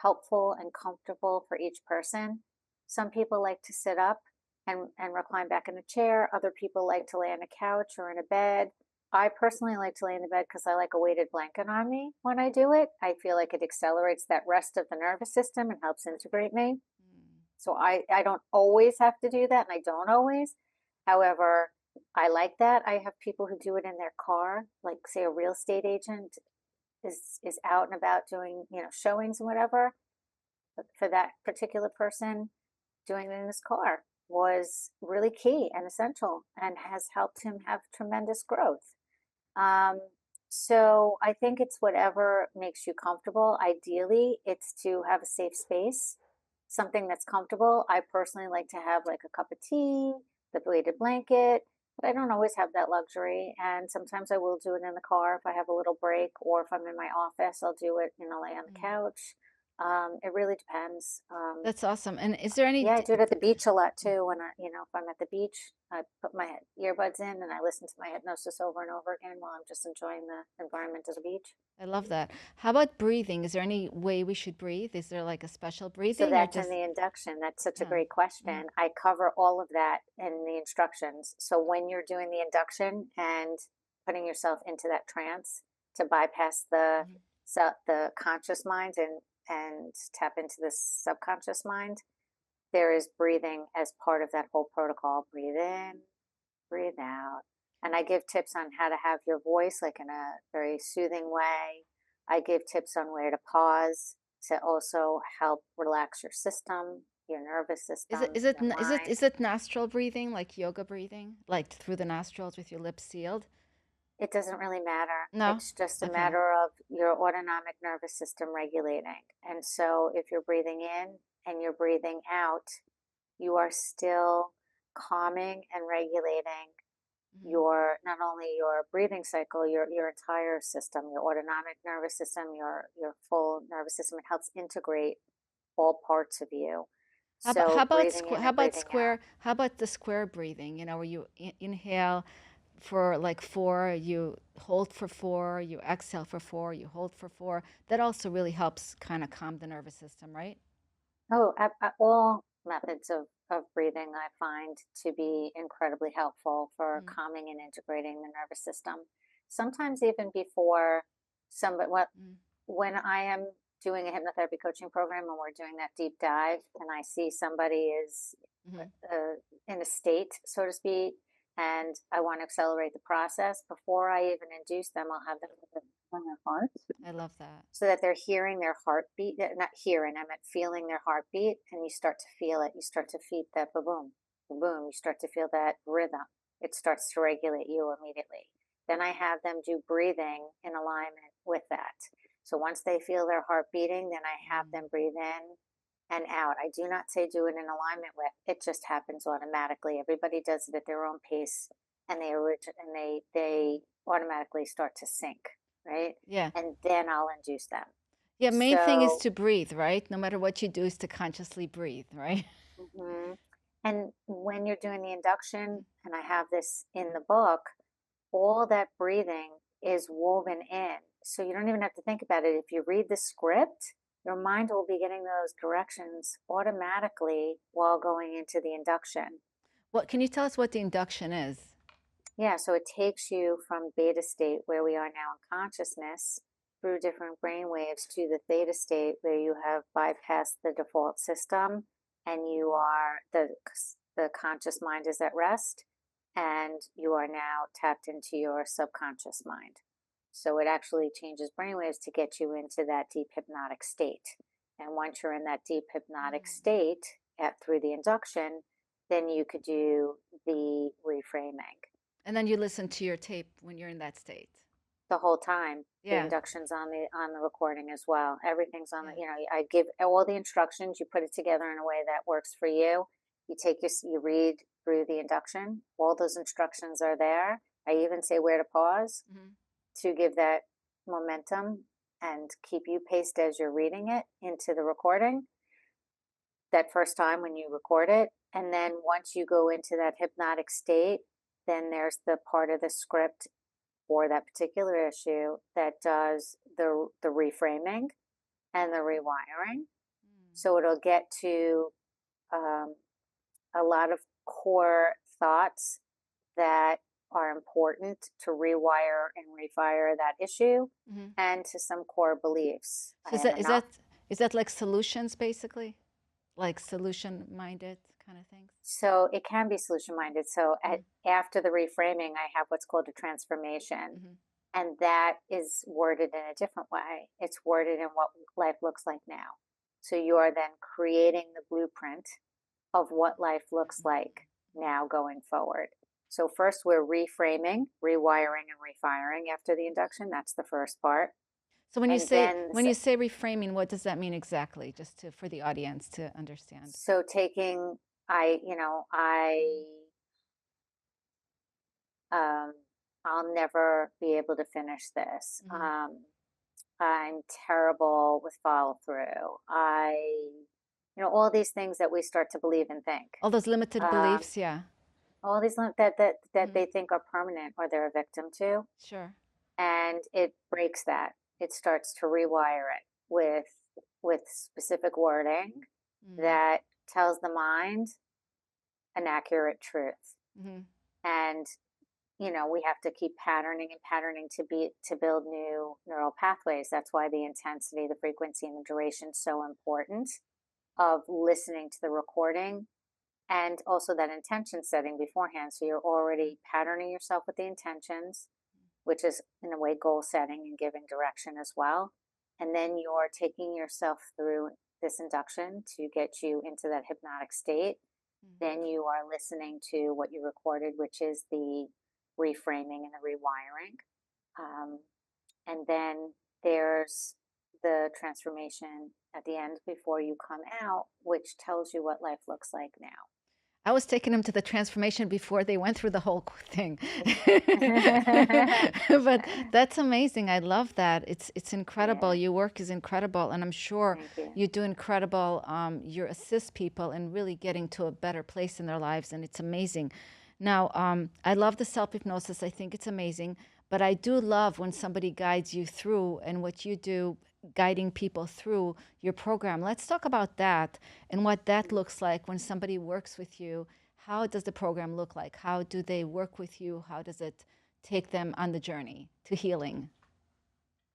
Speaker 3: helpful and comfortable for each person. Some people like to sit up and recline back in a chair. Other people like to lay on a couch or in a bed. I personally like to lay in the bed because I like a weighted blanket on me when I do it. I feel like it accelerates that rest of the nervous system and helps integrate me. So I don't always have to do that, and I don't always. However, I like that. I have people who do it in their car, like say a real estate agent is out and about doing, showings and whatever. But for that particular person, doing it in his car was really key and essential, and has helped him have tremendous growth. Um, so I think it's whatever makes you comfortable. Ideally, it's to have a safe space, something that's comfortable. I personally like to have like a cup of tea, the weighted blanket, But I don't always have that luxury, and sometimes I will do it in the car if I have a little break, or if I'm in my office, I'll do it, lay on the
Speaker 1: Mm.
Speaker 3: couch. It really depends.
Speaker 1: That's awesome. And is there any
Speaker 3: Yeah, I do it at the beach a lot
Speaker 1: Mm.
Speaker 3: too. When if I'm at the beach, I put my earbuds in and I listen to my hypnosis over and over again while I'm just enjoying the environment of the beach.
Speaker 1: I love that. How about breathing? Is there any way we should breathe? Is there like a special
Speaker 3: So
Speaker 1: breathing or
Speaker 3: that's in
Speaker 1: just
Speaker 3: the induction. That's such a
Speaker 1: yeah.
Speaker 3: great
Speaker 1: Mhm.
Speaker 3: question. I cover all of that in the instructions. So when you're doing the induction and putting yourself into that trance to bypass
Speaker 1: Mhm.
Speaker 3: the conscious mind and tap into the subconscious mind, there is breathing as part of that whole protocol. Breathe in, breathe out. And I give tips on how to have your voice like in a very soothing way. I give tips on where to pause to also help relax your system, your nervous
Speaker 1: Is it
Speaker 3: system,
Speaker 1: is it
Speaker 3: your
Speaker 1: n- is it
Speaker 3: mind.
Speaker 1: is it nostril breathing like yoga breathing, like through the nostrils with your lips sealed?
Speaker 3: It doesn't really matter.
Speaker 1: No?
Speaker 3: It's just a
Speaker 1: Okay.
Speaker 3: matter of your autonomic nervous system regulating. And so if you're breathing in and you're breathing out, you are still calming and regulating
Speaker 1: Mhm.
Speaker 3: your not only your breathing cycle, your entire system, your autonomic nervous system, your full nervous system. It helps integrate all parts of you. So breathing in and breathing out.
Speaker 1: how about the square breathing, where you inhale for like 4, you hold for 4, you exhale for 4, you hold for 4. That also really helps kind of calm the nervous system, right?
Speaker 3: Oh, all methods of breathing I find to be incredibly helpful for
Speaker 1: Mm,
Speaker 3: calming and integrating the nervous system. Sometimes even before somebody,
Speaker 1: mm,
Speaker 3: when I am doing a hypnotherapy coaching program and we're doing that deep dive, and I see somebody is
Speaker 1: mhm.
Speaker 3: in a state, so to speak, and I want to accelerate the process, before I even induce them, I'll have them on their heart
Speaker 1: I love that.
Speaker 3: so that they're hearing their heartbeat, not hearing, I meant feeling their heartbeat, and you start to feel it. You start to feel that boom, boom. You start to feel that rhythm. It starts to regulate you immediately. Then I have them do breathing in alignment with that. So once they feel their heart beating, then I have
Speaker 1: Mm.
Speaker 3: them breathe in and out. I do not say do it in alignment with. It just happens automatically. Everybody does it at their own pace, and they automatically start to sync, right?
Speaker 1: Yeah.
Speaker 3: And then I'll induce them.
Speaker 1: Yeah, main thing is
Speaker 3: So,
Speaker 1: to breathe, right? No matter what you do is to consciously breathe, right?
Speaker 3: mhm. And when you're doing the induction, and I have this in the book, all that breathing is woven in. So you don't even have to think about it. If you read the script, your mind will be getting those directions automatically while going into the induction.
Speaker 1: What can you tell us what the induction is?
Speaker 3: Yeah, so it takes you from beta state, where we are now in consciousness, through different brain waves to the theta state, where you have bypassed the default system and you are the conscious mind is at rest, and you are now tapped into your subconscious mind. So it actually changes brainwaves to get you into that deep hypnotic state. And once you're in that deep hypnotic
Speaker 1: Mm.
Speaker 3: state through the induction, then you could do the reframing
Speaker 1: And then you listen to your tape when you're in that state.
Speaker 3: the whole time. The
Speaker 1: Yeah.
Speaker 3: induction's on the recording as well. Everything's on the,
Speaker 1: Yeah.
Speaker 3: I give all the instructions. You put it together in a way that works for you. You read through the induction. All those instructions are there. I even say where to pause
Speaker 1: Hmm.
Speaker 3: to give that momentum and keep you paced as you're reading it into the recording that first time when you record it. And then once you go into that hypnotic state, then there's the part of the script for that particular issue that does the reframing and the rewiring. So it'll get to um, a lot of core thoughts that are important to rewire and refire that issue,
Speaker 1: Hmm.
Speaker 3: and to some core beliefs.
Speaker 1: So
Speaker 3: I
Speaker 1: is
Speaker 3: am
Speaker 1: that is
Speaker 3: enough.
Speaker 1: that is that like solutions basically? Like solution minded kind of things?
Speaker 3: So it can be solution minded. So
Speaker 1: Mm-hmm.
Speaker 3: after the reframing, I have what's called a transformation.
Speaker 1: Mm-hmm.
Speaker 3: And that is worded in a different way. It's worded in what life looks like now. So you are then creating the blueprint of what life looks like now going forward. So first we're reframing, rewiring, and refiring after the induction. That's the first part.
Speaker 1: So when you
Speaker 3: And
Speaker 1: say
Speaker 3: then,
Speaker 1: when you say reframing, what does that mean exactly? Just to for the audience to understand.
Speaker 3: so taking, I um, I'll never be able to finish this. I'm terrible with follow through. All these things that we start to believe and think.
Speaker 1: All those limited
Speaker 3: Um,
Speaker 1: beliefs, yeah.
Speaker 3: all these that
Speaker 1: Hmm.
Speaker 3: they think are permanent or they're a victim to,
Speaker 1: Sure.
Speaker 3: and it breaks that. It starts to rewire it with specific wording
Speaker 1: Mm-hmm.
Speaker 3: that tells the mind an accurate truth.
Speaker 1: Mm-hmm.
Speaker 3: And we have to keep patterning and patterning to build new neural pathways. That's why the intensity, the frequency, and the duration is so important of listening to the recording, and also that intention setting beforehand. So you're already patterning yourself with the intentions, which is in a way goal setting and giving direction as well. And then you're taking yourself through this induction to get you into that hypnotic state. Then you are listening to what you recorded, which is the reframing and the rewiring. Um, and then there's the transformation at the end before you come out, which tells you what life looks like now.
Speaker 1: I was taking them to the transformation before they went through the whole thing. But that's amazing. I love that. It's incredible.
Speaker 3: Yeah,
Speaker 1: Your work is incredible, and I'm sure
Speaker 3: thank you.
Speaker 1: you do incredible. You assist people in really getting to a better place in their lives, and it's amazing. Now, I love the self-hypnosis. I think it's amazing, but I do love when somebody guides you through and what you do, guiding people through your program. Let's talk about that and what that looks like when somebody works with you. How does the program look like? How do they work with you? How does it take them on the journey to healing?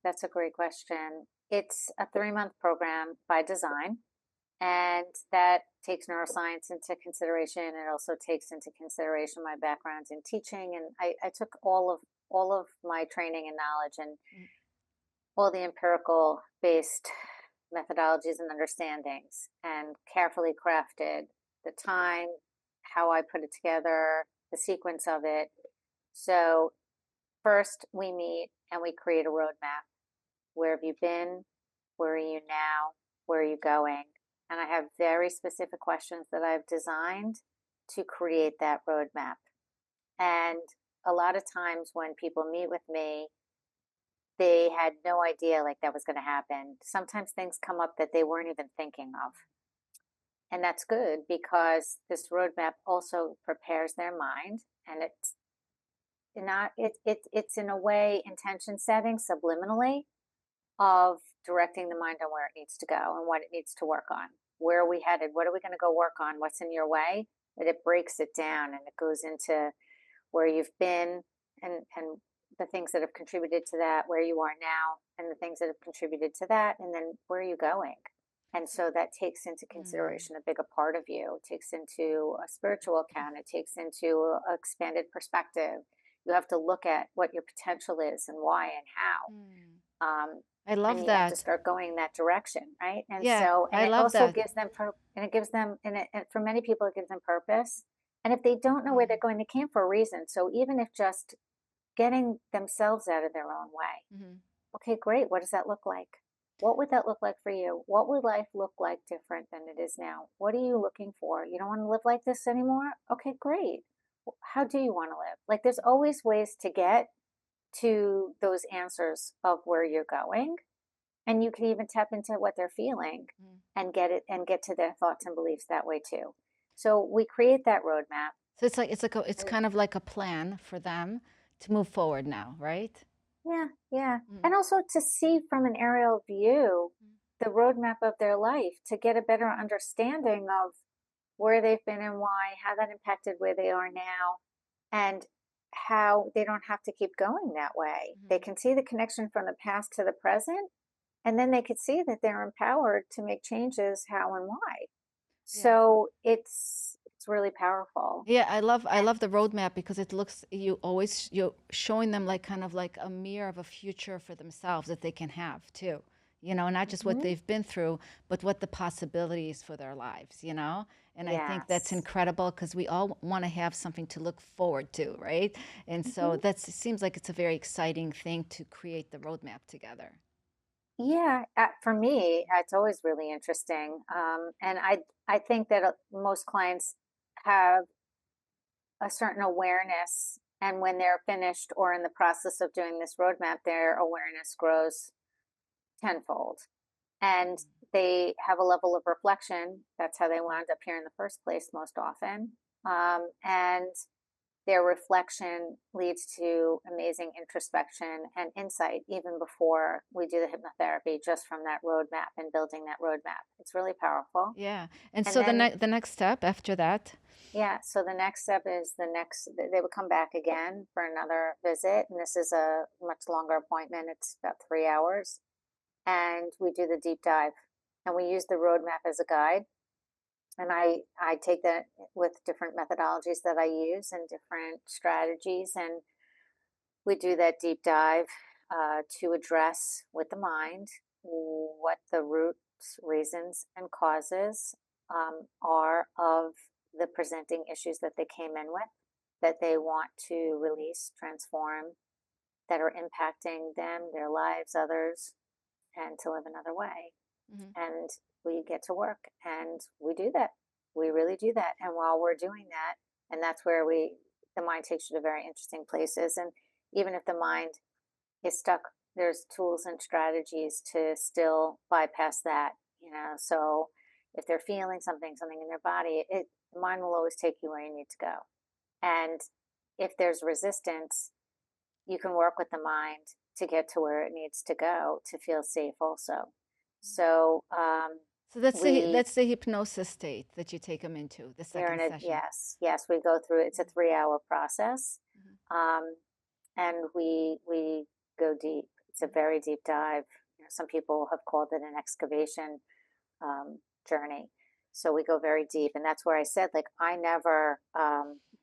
Speaker 3: That's a great question. It's a 3-month program by design, and that takes neuroscience into consideration. It also takes into consideration my background in teaching, and I took all of my training and knowledge and all the empirical based methodologies and understandings and carefully crafted the time, how I put it together, the sequence of it. So, first we meet and we create a roadmap. Where have you been? Where are you now? Where are you going? And I have very specific questions that I've designed to create that roadmap. And a lot of times when people meet with me, they had no idea like that was going to happen. Sometimes things come up that they weren't even thinking of. And that's good because this roadmap also prepares their mind, and it's in a way intention setting subliminally of directing the mind on where it needs to go and what it needs to work on. Where are we headed? What are we going to go work on? What's in your way? That it breaks it down and it goes into where you've been, and the things that have contributed to that, where you are now, and the things that have contributed to that, and then where are you going? And so that takes into
Speaker 1: Mm,
Speaker 3: consideration a bigger part of you. It takes into a spiritual account. It takes into an expanded perspective. You have to look at what your potential is and why and
Speaker 1: mm.
Speaker 3: how.
Speaker 1: I
Speaker 3: And
Speaker 1: love
Speaker 3: you have to
Speaker 1: that.
Speaker 3: start going in that direction, right? And
Speaker 1: Yeah,
Speaker 3: so, and
Speaker 1: I
Speaker 3: it
Speaker 1: love
Speaker 3: also
Speaker 1: that.
Speaker 3: gives them, and it gives them, and for many people, it gives them purpose. And if they don't know where they're
Speaker 1: Mm,
Speaker 3: going, they came for a reason. So even if just getting themselves out of their own way,
Speaker 1: mhm.
Speaker 3: okay, great. What does that look like? What would that look like for you? What would life look like different than it is now? What are you looking for? You don't want to live like this anymore? Okay, great. How do you want to live? Like, there's always ways to get to those answers of where you're going, and you can even tap into what they're feeling
Speaker 1: Mm.
Speaker 3: and get to their thoughts and beliefs that way too. So we create that roadmap.
Speaker 1: So it's
Speaker 3: And
Speaker 1: kind of like a plan for them to move forward now, right?
Speaker 3: yeah, yeah.
Speaker 1: Mm,
Speaker 3: And also to see from an aerial view the roadmap of their life to get a better understanding of where they've been and why, how that impacted where they are now, and how they don't have to keep going that way. They
Speaker 1: mhm.
Speaker 3: can see the connection from the past to the present, and then they could see that they're empowered to make changes how and why.
Speaker 1: Yeah.
Speaker 3: So it's really powerful.
Speaker 1: Yeah, I
Speaker 3: And
Speaker 1: love the roadmap because it looks you're showing them like kind of like a mirror of a future for themselves that they can have too. Not just what
Speaker 3: mhm,
Speaker 1: they've been through, but what the possibilities for their lives. And I think that's
Speaker 3: yes.
Speaker 1: incredible because we all want to have something to look forward to, right? And so
Speaker 3: Mhm.
Speaker 1: that's it seems like it's a very exciting thing to create the roadmap together.
Speaker 3: Yeah, for me, it's always really interesting. And I think that most clients have a certain awareness And when they're finished or in the process of doing this roadmap, their awareness grows tenfold. And they have a level of reflection. That's how they wound up here in the first place most often. And their reflection leads to amazing introspection and insight even before we do the hypnotherapy, just from that roadmap and building that roadmap. It's really powerful.
Speaker 1: Yeah. And
Speaker 3: And
Speaker 1: so
Speaker 3: then,
Speaker 1: the next step after that.
Speaker 3: yeah, so the next step is they would come back again for another visit. And this is a much longer appointment. It's about 3 hours. And we do the deep dive. And we use the roadmap as a guide. And I take that with different methodologies that I use and different strategies. And we do that deep dive to address with the mind what the roots, reasons, and causes are of the presenting issues that they came in with, that they want to release, transform, that are impacting them, their lives, others, and to live another way.
Speaker 1: Mhm.
Speaker 3: And we get to work and we do that. We really do that. And while we're doing that, and that's where the mind takes you to very interesting places. And even if the mind is stuck, there's tools and strategies to still bypass that, So if they're feeling something in their body, the mind will always take you where you need to go. And if there's resistance, you can work with the mind to get to where it needs to go to feel safe also. So
Speaker 1: So
Speaker 3: we
Speaker 1: that's the hypnosis state that you take them into the
Speaker 3: we're in
Speaker 1: second
Speaker 3: a
Speaker 1: session.
Speaker 3: yes, we go through. It's a 3 hour process,
Speaker 1: Mhm.
Speaker 3: and we go deep. It's a very deep dive. Some people have called it an excavation journey. So we go very deep, and that's where I said, like, I never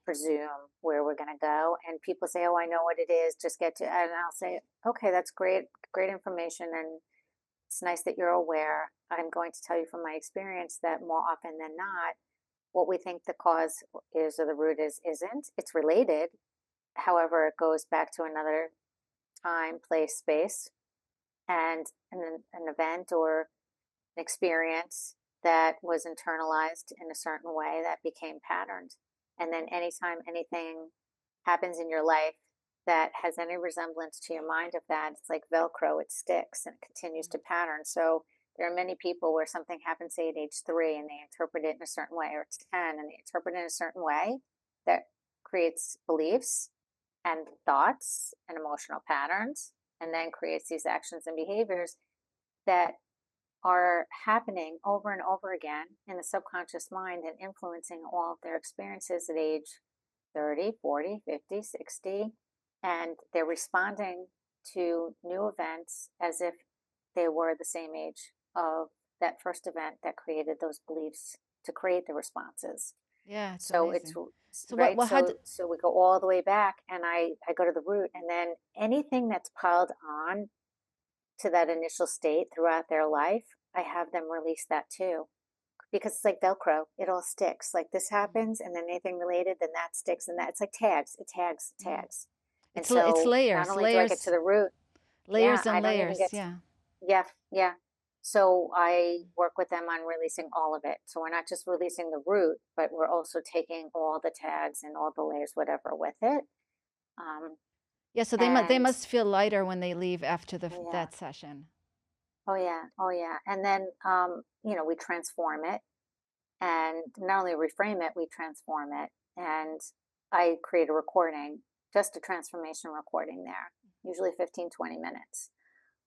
Speaker 3: presume where we're going to go. And people say, "Oh, I know what it is. Just get to," and I'll say, "Okay, that's great, great information, and it's nice that you're aware. I'm going to tell you from my experience that more often than not, what we think the cause is or the root isn't. It's related. However, it goes back to another time, place, space, and an event or an experience that was internalized in a certain way that became patterned. And then anytime anything happens in your life that has any resemblance to your mind of that, it's like Velcro, it sticks and it continues to pattern. So there are many people where something happens, say, at age 3, and they interpret it in a certain way, or it's 10, and they interpret it in a certain way that creates beliefs and thoughts and emotional patterns, and then creates these actions and behaviors that are happening over and over again in the subconscious mind and influencing all of their experiences at age 30, 40, 50, 60. And they're responding to new events as if they were the same age of that first event that created those beliefs to create the responses.
Speaker 1: Yeah, it's
Speaker 3: So it's
Speaker 1: amazing. So
Speaker 3: right.
Speaker 1: how
Speaker 3: So we go all the way back, and I go to the root, and then anything that's piled on to that initial state throughout their life, I have them release that too. Because it's like Velcro, it all sticks. Like this happens, and then anything related, then that sticks, and that it's like tags, it tags, it
Speaker 1: Mhm.
Speaker 3: tags. And so not only do I get to the root, yeah,
Speaker 1: layers
Speaker 3: I
Speaker 1: and
Speaker 3: don't even
Speaker 1: layers.
Speaker 3: get,
Speaker 1: Yeah.
Speaker 3: yeah, yeah. So I work with them on releasing all of it. So we're not just releasing the root, but we're also taking all the tags and all the layers, whatever, with it. Um,
Speaker 1: Yeah, so they
Speaker 3: and
Speaker 1: must feel lighter when they leave after
Speaker 3: yeah,
Speaker 1: that session.
Speaker 3: oh yeah, oh yeah. And then we transform it, and not only reframe it, we transform it. And I create a recording, just a transformation recording there, usually 15, 20 minutes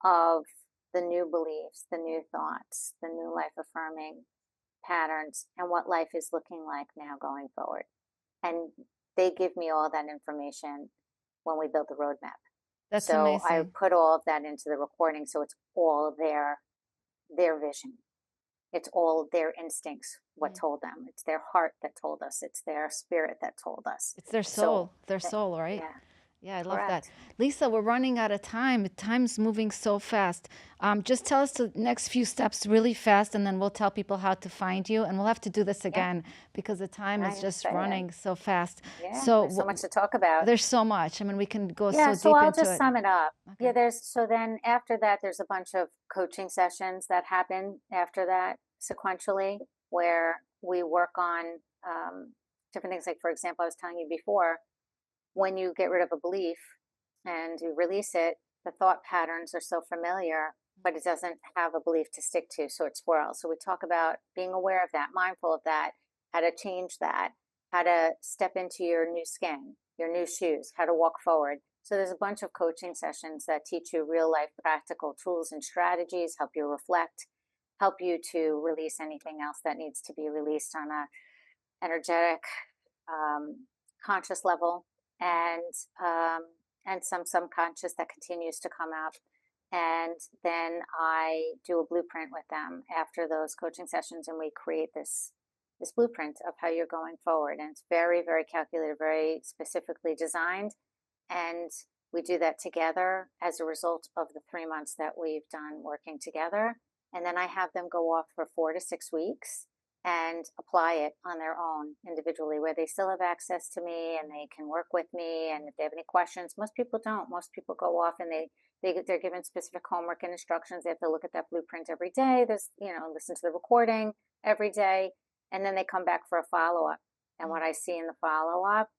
Speaker 3: of the new beliefs, the new thoughts, the new life affirming patterns, and what life is looking like now going forward. And they give me all that information when we build the roadmap.
Speaker 1: That's
Speaker 3: So I
Speaker 1: amazing.
Speaker 3: put all of that into the recording, so it's all their vision. It's all their instincts, what
Speaker 1: Mhm.
Speaker 3: told them. It's their heart that told us. It's their spirit that told us.
Speaker 1: It's
Speaker 3: So,
Speaker 1: their soul, right?
Speaker 3: yeah,
Speaker 1: Yeah, I love that.
Speaker 3: correct.
Speaker 1: Lisa, we're running out of time. Time's moving so fast. Just tell us the next few steps really fast, and then we'll tell people how to find you. And we'll have to do this
Speaker 3: Yeah,
Speaker 1: again because the time
Speaker 3: I
Speaker 1: is just
Speaker 3: understand.
Speaker 1: running so fast.
Speaker 3: Yeah,
Speaker 1: So
Speaker 3: there's so much to talk about.
Speaker 1: there's so much. I mean, we can go
Speaker 3: Yeah,
Speaker 1: so
Speaker 3: so
Speaker 1: deep
Speaker 3: I'll
Speaker 1: into
Speaker 3: just
Speaker 1: it.
Speaker 3: sum it up. Yeah,
Speaker 1: Okay.
Speaker 3: so then after that, there's a bunch of coaching sessions that happen after that sequentially, where we work on different things. Like, for example, I was telling you before, when you get rid of a belief and you release it, the thought patterns are so familiar, but it doesn't have a belief to stick to, so it swirls. So we talk about being aware of that, mindful of that, how to change that, how to step into your new skin, your new shoes, how to walk forward. So there's a bunch of coaching sessions that teach you real life practical tools and strategies, help you reflect, help you to release anything else that needs to be released on a energetic, conscious level, and some subconscious that continues to come up. And then I do a blueprint with them after those coaching sessions, and we create this blueprint of how you're going forward. And it's very, very calculated, very specifically designed. And we do that together as a result of the 3 months that we've done working together. And then I have them go off for 4 to 6 weeks and apply it on their own individually, where they still have access to me and they can work with me. And if they have any questions, most people don't. Most people go off and they're given specific homework and instructions. They have to look at that blueprint every day. There's, listen to the recording every day. And then they come back for a follow-up. And what I see in the follow-up,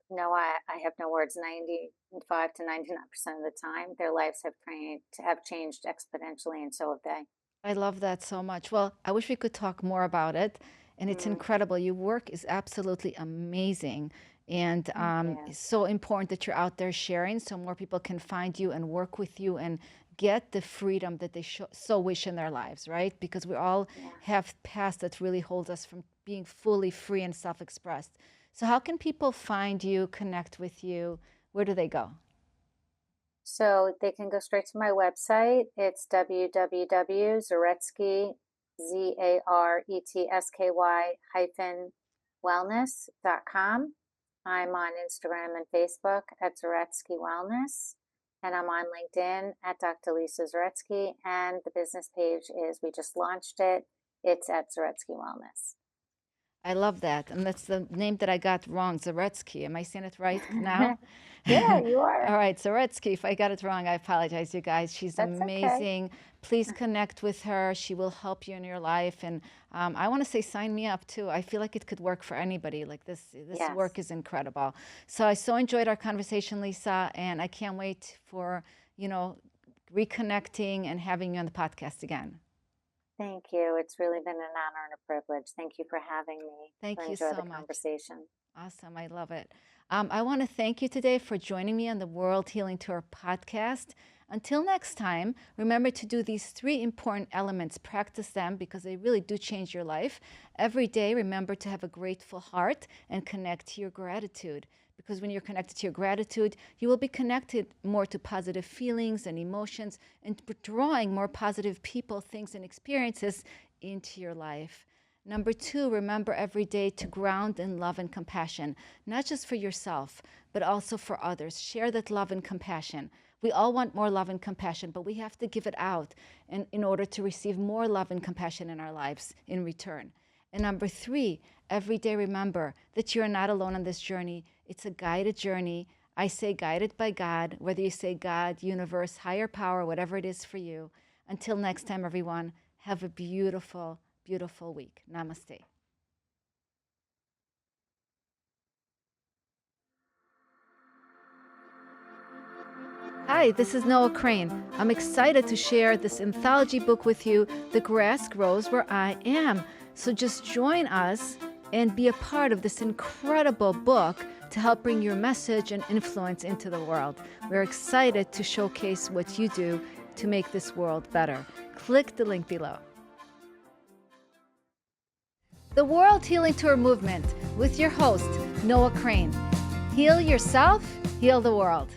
Speaker 3: no, I have no words. 95 to 99% of the time, their lives have changed exponentially, and so have they.
Speaker 1: I love that so much. Well, I wish we could talk more about it. And it's incredible. Your work is absolutely amazing. And it's so important that you're out there sharing so more people can find you and work with you and get the freedom that they so wish in their lives, right? Because we all have past that really holds us from being fully free and self-expressed. So how can people find you, connect with you? Where do they go?
Speaker 3: So they can go straight to my website. It's www.zaretsky, ZARETSKY-wellness.com. I'm on Instagram and Facebook at Zaretsky Wellness, and I'm on LinkedIn at Dr. Lisa Zoretsky, and the business page is, we just launched it. It's at Zaretsky Wellness.
Speaker 1: I love that. And that's the name that I got wrong, Zaretsky. Am I saying it right now?
Speaker 3: Yeah, you are.
Speaker 1: All right, Zaretsky. If I got it wrong, I apologize, you guys. She's
Speaker 3: That's
Speaker 1: amazing.
Speaker 3: Okay.
Speaker 1: Please connect with her. She will help you in your life. And I want to say sign me up too. I feel like it could work for anybody. Like this work is incredible. So I so enjoyed our conversation, Lisa, and I can't wait for, reconnecting and having you on the podcast again.
Speaker 3: Thank you. It's really been an honor and a privilege. Thank you for having me.
Speaker 1: Thank you
Speaker 3: enjoy
Speaker 1: so
Speaker 3: the
Speaker 1: much.
Speaker 3: Conversation.
Speaker 1: Awesome. I love it. I want to thank you today for joining me on the World Healing Tour podcast. Until next time, remember to do these 3 important elements. Practice them because they really do change your life. Every day, remember to have a grateful heart and connect to your gratitude. Because when you're connected to your gratitude, you will be connected more to positive feelings and emotions and drawing more positive people, things, and experiences into your life. Number 2, remember every day to ground in love and compassion, not just for yourself, but also for others. Share that love and compassion. We all want more love and compassion, but we have to give it out in order to receive more love and compassion in our lives in return. And number 3, every day remember that you are not alone on this journey. It's a guided journey. I say guided by God, whether you say God, universe, higher power, whatever it is for you. Until next time, everyone, have a beautiful, beautiful week. Namaste. Hi, this is Noah Crane. I'm excited to share this anthology book with you, The Grass Grows Where I Am. So just join us and be a part of this incredible book to help bring your message and influence into the world. We're excited to showcase what you do to make this world better. Click the link below. The World Healing Tour Movement with your host, Noah Crane. Heal yourself, heal the world.